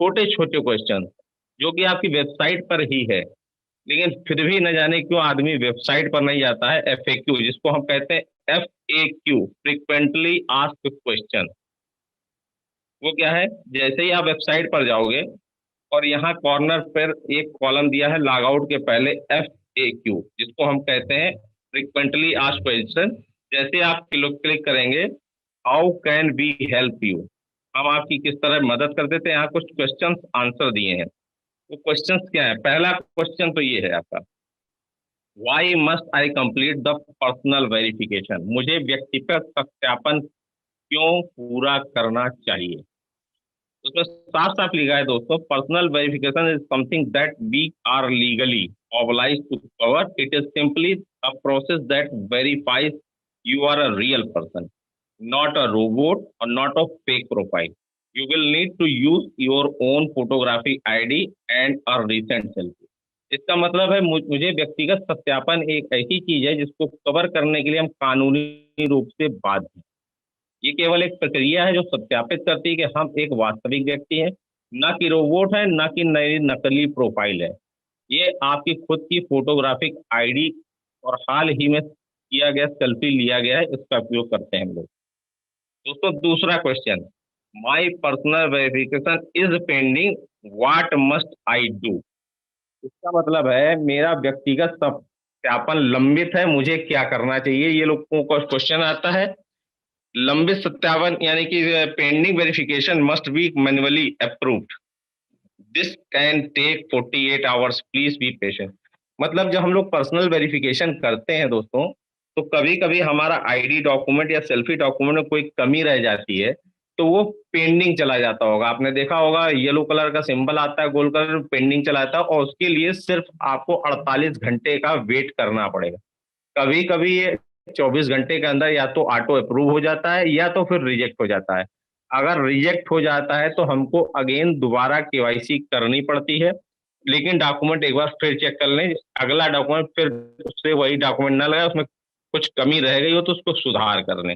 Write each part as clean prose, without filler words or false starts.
छोटे छोटे क्वेश्चन जो कि आपकी वेबसाइट पर ही है, लेकिन फिर भी न जाने क्यों आदमी वेबसाइट पर नहीं जाता है। FAQ जिसको हम कहते हैं, FAQ, फ्रिक्वेंटली आस्क्ड क्वेश्चन, वो क्या है? जैसे ही आप वेबसाइट पर जाओगे और यहाँ कॉर्नर पर एक कॉलम दिया है लॉग आउट के पहले, FAQ, जिसको हम कहते हैं फ्रिक्वेंटली आस्क्ड क्वेश्चन। जैसे आप क्लिक करेंगे, how can we help you, हम आपकी किस तरह मदद कर देते हैं, यहाँ कुछ क्वेश्चंस आंसर दिए हैं। वो क्वेश्चंस क्या है? पहला क्वेश्चन तो ये है आपका, why must I complete the personal verification, मुझे व्यक्तिगत सत्यापन क्यों पूरा करना चाहिए? उसमें साफ साफ लिखा है दोस्तों, personal verification is something that we are legally obliged to cover. It is simply a process that verifies you are a real person, not a robot or not a fake profile. You will need to use your own photography ID and a recent selfie. इसका मतलब है मुझे व्यक्तिगत सत्यापन एक ऐसी चीज है जिसको कवर करने के लिए हम कानूनी रूप से बाध्य हैं। ये केवल एक प्रक्रिया है जो सत्यापित करती है कि हम एक वास्तविक व्यक्ति हैं, ना कि रोबोट है, ना कि नई नकली प्रोफाइल है। ये आपकी खुद की फोटोग्राफिक आईडी और हाल ही में किया गया सेल्फी लिया गया है, इसका उपयोग करते हैं हम लोग। दोस्तों दूसरा question, my personal verification is pending, what must I do? इसका मतलब है मेरा व्यक्तिगत सत्यापन लंबित है, मुझे क्या करना चाहिए? ये लोगों को क्वेश्चन आता है। लंबित सत्यापन यानी कि pending verification must be manually approved, this can take 48 hours, please be patient. मतलब जब हम लोग पर्सनल वेरिफिकेशन करते हैं दोस्तों, तो कभी कभी हमारा आईडी डॉक्यूमेंट या सेल्फी डॉक्यूमेंट में कोई कमी रह जाती है, तो वो पेंडिंग चला जाता होगा। आपने देखा होगा येलो कलर का सिंबल आता है, गोल्ड कलर पेंडिंग चला जाता है, और उसके लिए सिर्फ आपको 48 घंटे का वेट करना पड़ेगा। कभी कभी ये 24 घंटे के अंदर या तो ऑटो अप्रूव हो जाता है या तो फिर रिजेक्ट हो जाता है। अगर रिजेक्ट हो जाता है तो हमको अगेन दोबारा KYC करनी पड़ती है, लेकिन डॉक्यूमेंट एक बार फिर चेक कर लें, अगला डॉक्यूमेंट फिर उससे वही डॉक्यूमेंट ना लगा, उसमें कुछ कमी रह गई हो तो उसको सुधार कर लें।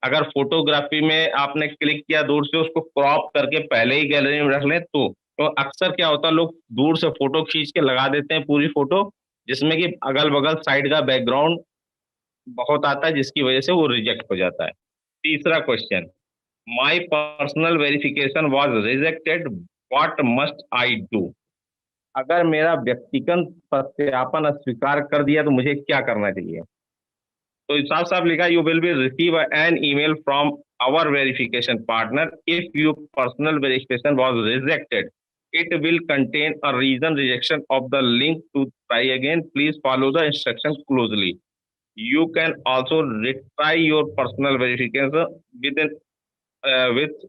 अगर फोटोग्राफी में आपने क्लिक किया दूर से, उसको क्रॉप करके पहले ही गैलरी में रख लें तो अक्सर क्या होता है, लोग दूर से फोटो खींच के लगा देते हैं पूरी फोटो, जिसमें कि अगल बगल साइड का बैकग्राउंड बहुत आता है, जिसकी वजह से वो रिजेक्ट हो जाता है। तीसरा question, my personal verification was rejected, what must I do? अगर मेरा व्यक्तिगत सत्यापन अस्वीकार कर दिया तो मुझे क्या करना चाहिए? तो साफ साफ लिखा, you will be receive an email from our verification partner if you personal verification was rejected, it will contain a reason rejection of the link to try again, please follow the instructions closely. You can also retry your personal verification within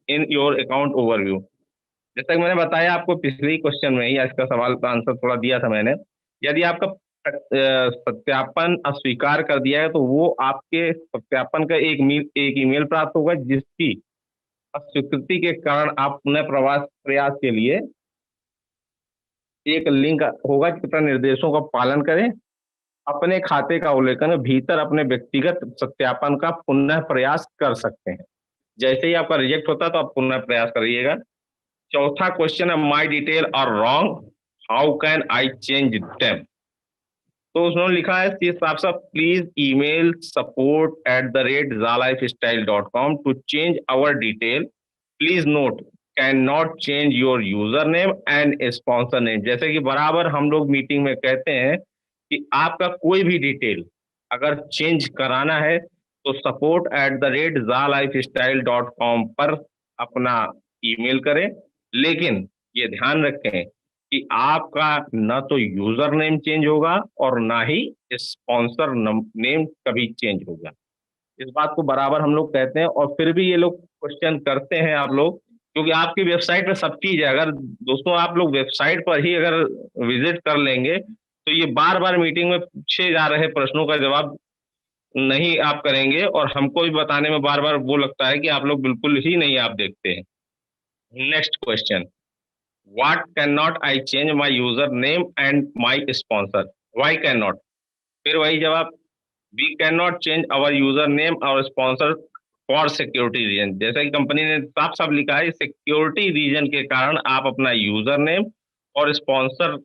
in your account overview. जैसा कि मैंने बताया आपको पिछले question में ही, इसका सवाल का आंसर थोड़ा दिया था मैंने। यदि आपका सत्यापन अस्वीकार कर दिया है तो वो आपके सत्यापन का एक ईमेल प्राप्त होगा, जिसकी अस्वीकृति के कारण आप पुनः प्रवास प्रयास के लिए एक लिंक होगा, कृपया निर्देशों का पालन करें, अपने खाते का अवलोकन भीतर अपने व्यक्तिगत सत्यापन का पुनः प्रयास कर सकते हैं। जैसे ही आपका रिजेक्ट होता है तो आप पुनः प्रयास करिएगा। चौथा क्वेश्चन है, my detail are wrong, how can I change them? तो उसने लिखा है सी साहब साहब, please email support@zalifestyle.com to change our detail, please note can not change your user name and sponsor name. जैसे कि बराबर हम लोग मीटिंग में कहते हैं कि आपका कोई भी डिटेल अगर चेंज कराना है तो support@zalifestyle.com पर अपना ईमेल करें, लेकिन ये ध्यान रखें कि आपका ना तो यूजर नेम चेंज होगा और ना ही स्पॉन्सर नेम कभी चेंज होगा। इस बात को बराबर हम लोग कहते हैं, और फिर भी ये लोग क्वेश्चन करते हैं आप लोग, क्योंकि आपकी वेबसाइट पे सब चीज है। अगर दोस्तों आप लोग वेबसाइट पर ही अगर विजिट कर लेंगे तो ये बार बार मीटिंग में पूछे जा रहे प्रश्नों का जवाब नहीं आप करेंगे, और हमको भी बताने में बार बार वो लगता है कि आप लोग बिल्कुल ही नहीं आप देखते हैं। Next question, what can not I change my user name and my sponsor, why can not? फिर वही जवाब, we can not change our user name और स्पॉन्सर फॉर सिक्योरिटी रीजन, जैसा कि कंपनी ने साफ साफ लिखा है, सिक्योरिटी रीजन के कारण आप अपना यूजर नेम और स्पॉन्सर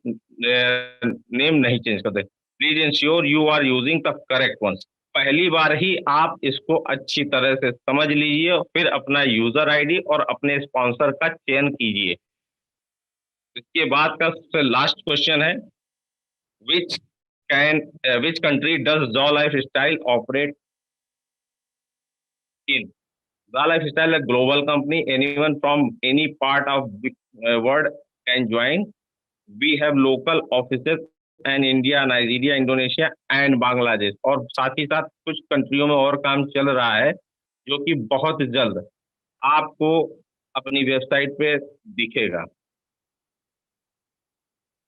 नेम नहीं चेंज करते। Please ensure you are using the correct one. पहली बार ही आप इसको अच्छी तरह से समझ लीजिए और फिर अपना यूजर आईडी और अपने स्पॉन्सर का चयन कीजिए। इसके बाद का लास्ट क्वेश्चन है, which can which country does jaw life style operate in? The Lifestyle, a global company. Anyone from any part of the world can join. We have local offices in India, Nigeria, Indonesia and Bangladesh. और साथ ही साथ कुछ कंट्रियों में और काम चल रहा है जो कि बहुत जल्द आपको अपनी वेबसाइट पे दिखेगा।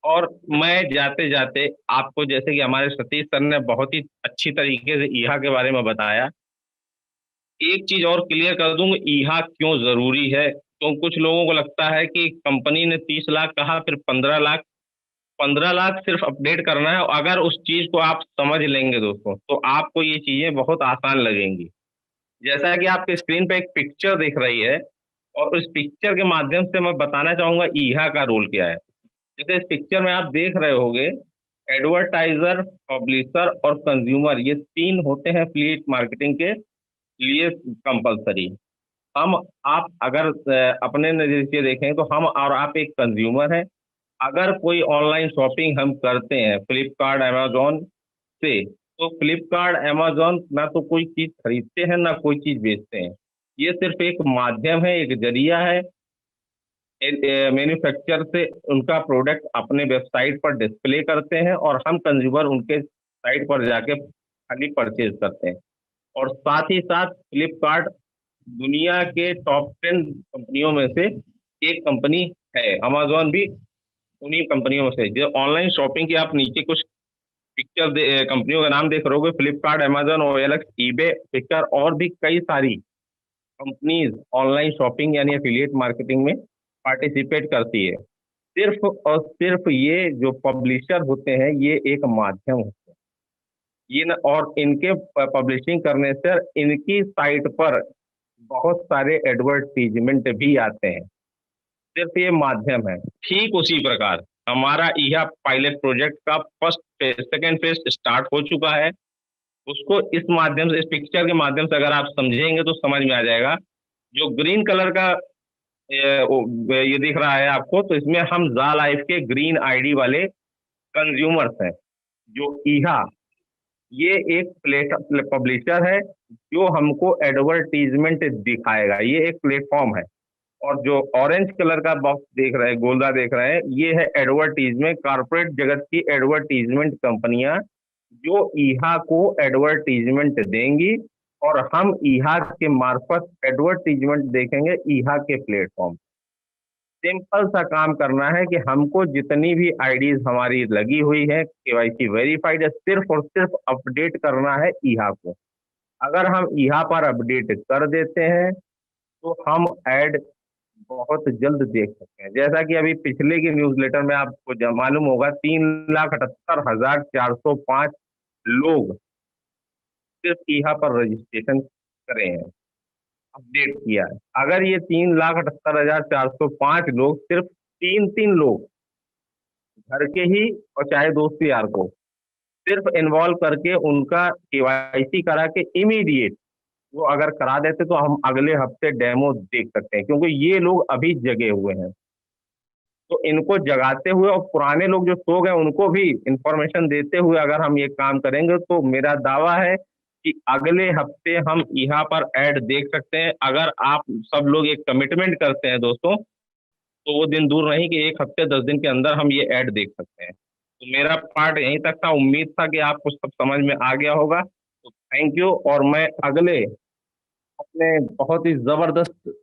और मैं जाते जाते आपको, जैसे कि हमारे सतीश सर ने बहुत ही अच्छी तरीके से ईहा के बारे में बताया, एक चीज और क्लियर कर दूं, ईहा क्यों जरूरी है। तो कुछ लोगों को लगता है कि कंपनी ने 30 लाख कहा, फिर 15 लाख, 15 लाख सिर्फ अपडेट करना है। अगर उस चीज को आप समझ लेंगे दोस्तों, तो आपको ये चीजें बहुत आसान लगेंगी। जैसा कि आपके स्क्रीन पे एक पिक्चर दिख रही है, और उस पिक्चर के माध्यम से मैं बताना चाहूंगा ईहा का रोल क्या है। जैसे इस पिक्चर में आप देख रहे होंगे, एडवर्टाइजर, पब्लिशर और कंज्यूमर, ये तीन होते हैं एफिलिएट मार्केटिंग के लिए कंपलसरी। हम आप अगर अपने नजरिए से देखें तो हम और आप एक कंज्यूमर हैं। अगर कोई ऑनलाइन शॉपिंग हम करते हैं फ्लिपकार्ट अमेजोन से, तो फ्लिपकार्ट अमेजोन ना तो कोई चीज खरीदते हैं ना कोई चीज बेचते हैं। ये सिर्फ एक माध्यम है, एक जरिया है मैन्युफैक्चर से उनका प्रोडक्ट अपने वेबसाइट पर डिस्प्ले करते हैं और हम कंज्यूमर उनके साइट पर जाके खाली परचेज करते हैं। और साथ ही साथ फ्लिपकार्ट दुनिया के टॉप 10 कंपनियों में से एक कंपनी है। अमेजोन भी उन्हीं कंपनियों में से। जो ऑनलाइन शॉपिंग की आप नीचे कुछ कंपनियों का नाम देख रहे होगे, Flipkart, Amazon, OLX, eBay, picture और भी कई सारी कंपनीज ऑनलाइन शॉपिंग यानी एफिलिएट मार्केटिंग में पार्टिसिपेट करती है। सिर्फ और सिर्फ ये जो पब्लिशर होते हैं, ये एक माध्यम होते हैं। ये न, और इनके पब्लिशिंग करने से इनकी साइट पर बहुत सारे एडवर्टीजमेंट भी आते हैं। सिर्फ ये माध्यम है। ठीक उसी प्रकार हमारा यह पायलट प्रोजेक्ट का first phase, second phase start हो चुका है। उसको इस माध्यम से, इस पिक्चर के माध्यम से अगर आप समझेंगे तो समझ में आ जाएगा। जो ग्रीन कलर का ये दिख रहा है आपको, तो इसमें हम जा लाइफ के ग्रीन आईडी वाले कंज्यूमर्स हैं। जो ईहा, ये एक पब्लिशर है जो हमको एडवर्टीजमेंट दिखाएगा, ये एक प्लेटफॉर्म है। और जो ऑरेंज कलर का बॉक्स देख रहे हैं, गोल्डा देख रहे हैं, ये है एडवर्टीजमेंट, कारपोरेट जगत की एडवर्टीजमेंट कंपनियां जो ईहा को एडवर्टीजमेंट देंगी और हम ईहा के मार्फत एडवर्टीजमेंट देखेंगे ईहा के प्लेटफॉर्म। सिंपल सा काम करना है कि हमको जितनी भी आईडीज हमारी लगी हुई है केवाईसी वेरीफाइड है, सिर्फ और सिर्फ अपडेट करना है ईहा को। अगर हम ईहा पर अपडेट कर देते हैं तो हम ऐड बहुत जल्द देख सकते हैं। जैसा कि अभी पिछले की न्यूज़लेटर में आपको मालूम होगा, 3,78,405 लोग सिर्फ ईहा पर रजिस्ट्रेशन करे हैं, अपडेट किया है। अगर ये 3,78,405 लोग, सिर्फ तीन तीन लोग घर के ही और चाहे दोस्त यार को सिर्फ इन्वॉल्व करके उनका केवाईसी करा के इमीडिएट वो अगर करा देते, तो हम अगले हफ्ते डेमो देख सकते हैं। क्योंकि ये लोग अभी जगे हुए हैं, तो इनको जगाते हुए और पुराने लोग जो सो गए उनको भी इंफॉर्मेशन देते हुए अगर हम ये काम करेंगे, तो मेरा दावा है कि अगले हफ्ते हम यहाँ पर ऐड देख सकते हैं। अगर आप सब लोग एक कमिटमेंट करते हैं दोस्तों, तो वो दिन दूर नहीं कि 1 हफ्ते 10 दिन के अंदर हम ये ऐड देख सकते हैं। तो मेरा पार्ट यहीं तक था। उम्मीद था कि आपको सब समझ में आ गया होगा। तो थैंक यू। और मैं अगले अपने बहुत ही जबरदस्त